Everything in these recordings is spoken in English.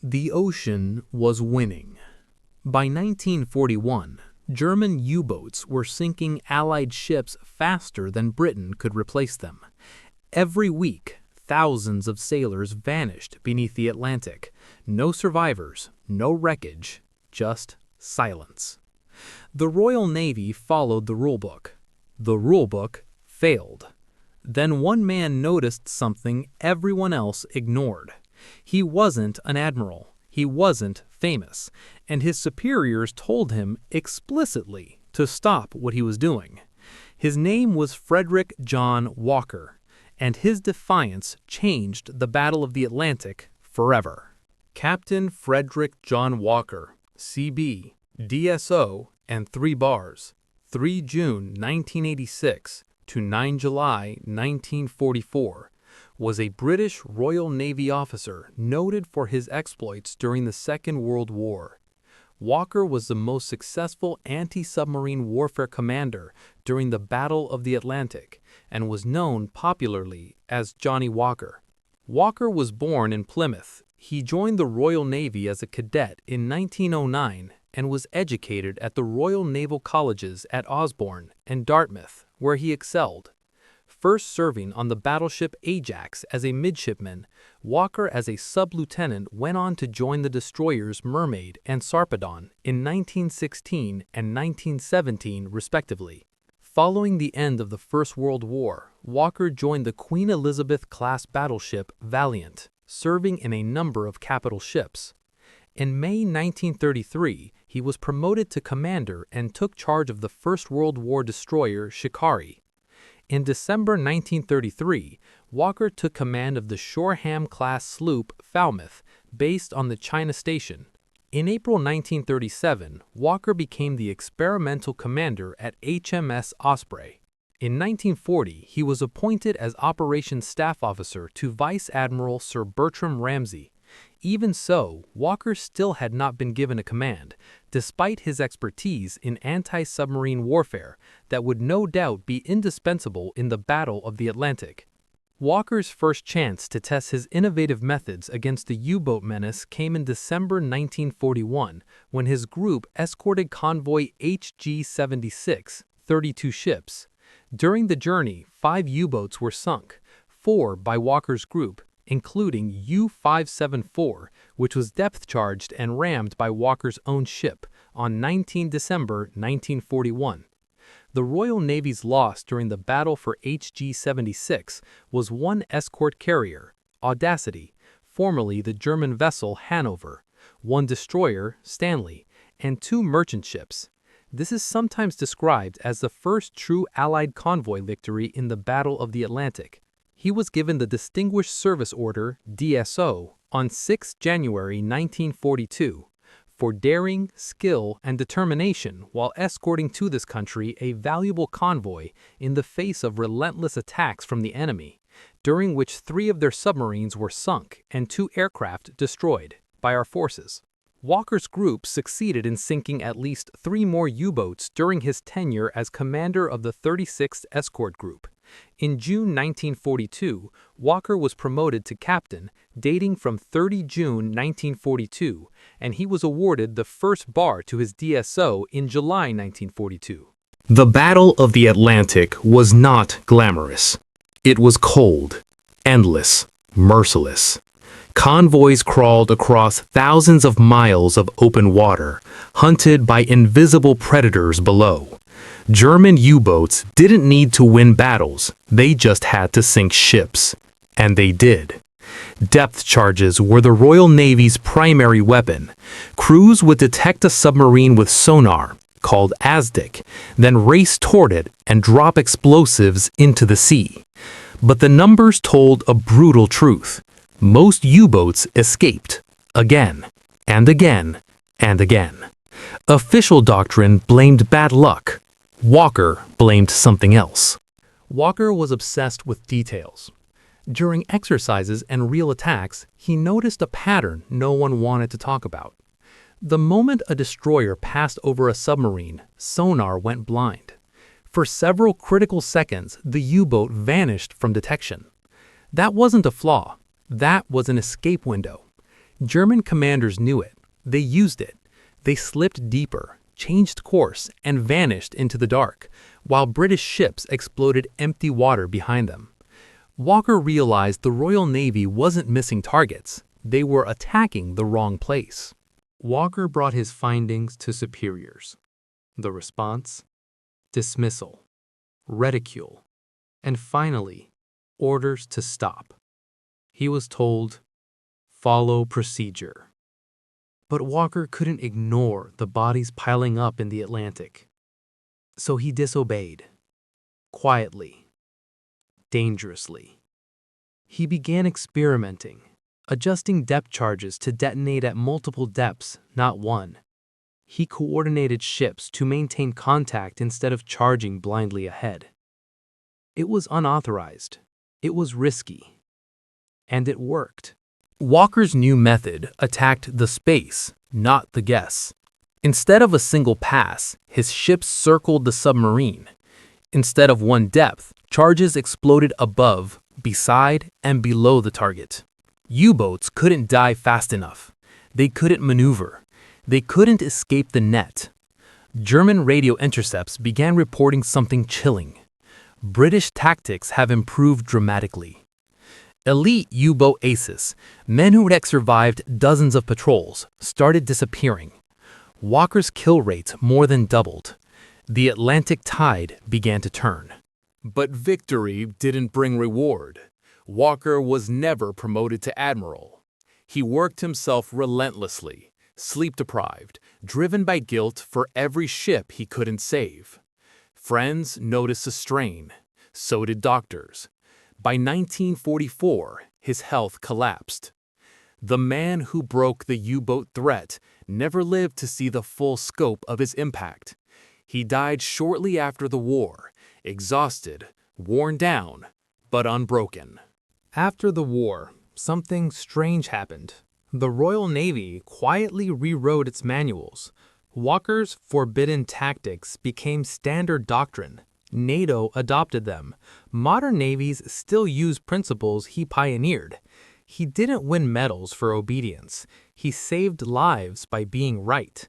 The ocean was winning. By 1941, German U-boats were sinking Allied ships faster than Britain could replace them. Every week, thousands of sailors vanished beneath the Atlantic. No survivors, no wreckage, just silence. The Royal Navy followed the rulebook. The rulebook failed. Then one man noticed something everyone else ignored. He wasn't an admiral. He wasn't famous, and his superiors told him explicitly to stop what he was doing. His name was Frederick John Walker, and his defiance changed the Battle of the Atlantic forever. Captain Frederick John Walker, CB, DSO, and 3 bars, 3 June 1986 to 9 July 1944, was a British Royal Navy officer noted for his exploits during the Second World War. Walker was the most successful anti-submarine warfare commander during the Battle of the Atlantic and was known popularly as Johnny Walker. Walker was born in Plymouth. He joined the Royal Navy as a cadet in 1909 and was educated at the Royal Naval Colleges at Osborne and Dartmouth, where he excelled. First serving on the battleship Ajax as a midshipman, Walker as a sub-lieutenant went on to join the destroyers Mermaid and Sarpedon in 1916 and 1917 respectively. Following the end of the First World War, Walker joined the Queen Elizabeth-class battleship Valiant, serving in a number of capital ships. In May 1933, he was promoted to commander and took charge of the First World War destroyer Shikari. In December 1933, Walker took command of the Shoreham-class sloop Falmouth, based on the China Station. In April 1937, Walker became the experimental commander at HMS Osprey. In 1940, he was appointed as Operations Staff Officer to Vice Admiral Sir Bertram Ramsay. Even so, Walker still had not been given a command, despite his expertise in anti-submarine warfare that would no doubt be indispensable in the Battle of the Atlantic. Walker's first chance to test his innovative methods against the U-boat menace came in December 1941 when his group escorted convoy HG-76, 32 ships. During the journey, 5 U-boats were sunk, 4 by Walker's group, including U-574, which was depth-charged and rammed by Walker's own ship on 19 December 1941. The Royal Navy's loss during the battle for HG-76 was 1 escort carrier, Audacity, formerly the German vessel Hanover, 1 destroyer, Stanley, and 2 merchant ships. This is sometimes described as the first true Allied convoy victory in the Battle of the Atlantic. He was given the Distinguished Service Order, DSO, on 6 January 1942 for daring, skill, and determination while escorting to this country a valuable convoy in the face of relentless attacks from the enemy, during which 3 of their submarines were sunk and 2 aircraft destroyed by our forces. Walker's group succeeded in sinking at least 3 more U-boats during his tenure as commander of the 36th Escort Group. In June 1942, Walker was promoted to captain, dating from 30 June 1942, and he was awarded the first bar to his DSO in July 1942. The Battle of the Atlantic was not glamorous. It was cold, endless, merciless. Convoys crawled across thousands of miles of open water, hunted by invisible predators below. German U-boats didn't need to win battles, they just had to sink ships. And they did. Depth charges were the Royal Navy's primary weapon. Crews would detect a submarine with sonar, called ASDIC, then race toward it and drop explosives into the sea. But the numbers told a brutal truth. Most U-boats escaped, again, and again, and again. Official doctrine blamed bad luck. Walker blamed something else. Walker was obsessed with details. During exercises and real attacks, he noticed a pattern no one wanted to talk about. The moment a destroyer passed over a submarine, sonar went blind. For several critical seconds, the U-boat vanished from detection. That wasn't a flaw. That was an escape window. German commanders knew it. They used it. They slipped deeper, changed course, and vanished into the dark, while British ships exploded empty water behind them. Walker realized the Royal Navy wasn't missing targets. They were attacking the wrong place. Walker brought his findings to superiors. The response? Dismissal, ridicule, and finally, orders to stop. He was told, "Follow procedure." But Walker couldn't ignore the bodies piling up in the Atlantic. So he disobeyed. Quietly. Dangerously. He began experimenting, adjusting depth charges to detonate at multiple depths, not one. He coordinated ships to maintain contact instead of charging blindly ahead. It was unauthorized. It was risky. And it worked. Walker's new method attacked the space, not the guess. Instead of a single pass, his ships circled the submarine. Instead of one depth, charges exploded above, beside, and below the target. U-boats couldn't dive fast enough. They couldn't maneuver. They couldn't escape the net. German radio intercepts began reporting something chilling. British tactics have improved dramatically. Elite U-boat aces, men who had survived dozens of patrols, started disappearing. Walker's kill rate more than doubled. The Atlantic tide began to turn. But victory didn't bring reward. Walker was never promoted to admiral. He worked himself relentlessly, sleep-deprived, driven by guilt for every ship he couldn't save. Friends noticed a strain. So did doctors. By 1944, his health collapsed. The man who broke the U-boat threat never lived to see the full scope of his impact. He died shortly after the war, exhausted, worn down, but unbroken. After the war, something strange happened. The Royal Navy quietly rewrote its manuals. Walker's forbidden tactics became standard doctrine. NATO adopted them. Modern navies still use principles he pioneered. He didn't win medals for obedience. He saved lives by being right.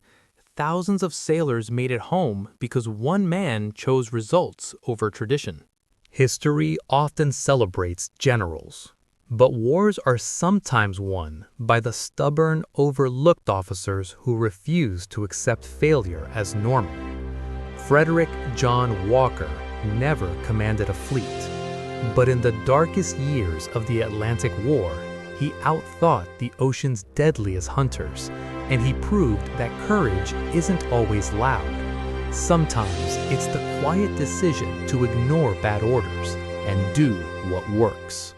Thousands of sailors made it home because one man chose results over tradition. History often celebrates generals, but wars are sometimes won by the stubborn, overlooked officers who refuse to accept failure as normal. Frederick John Walker never commanded a fleet, but in the darkest years of the Atlantic War, he outthought the ocean's deadliest hunters, and he proved that courage isn't always loud. Sometimes it's the quiet decision to ignore bad orders and do what works.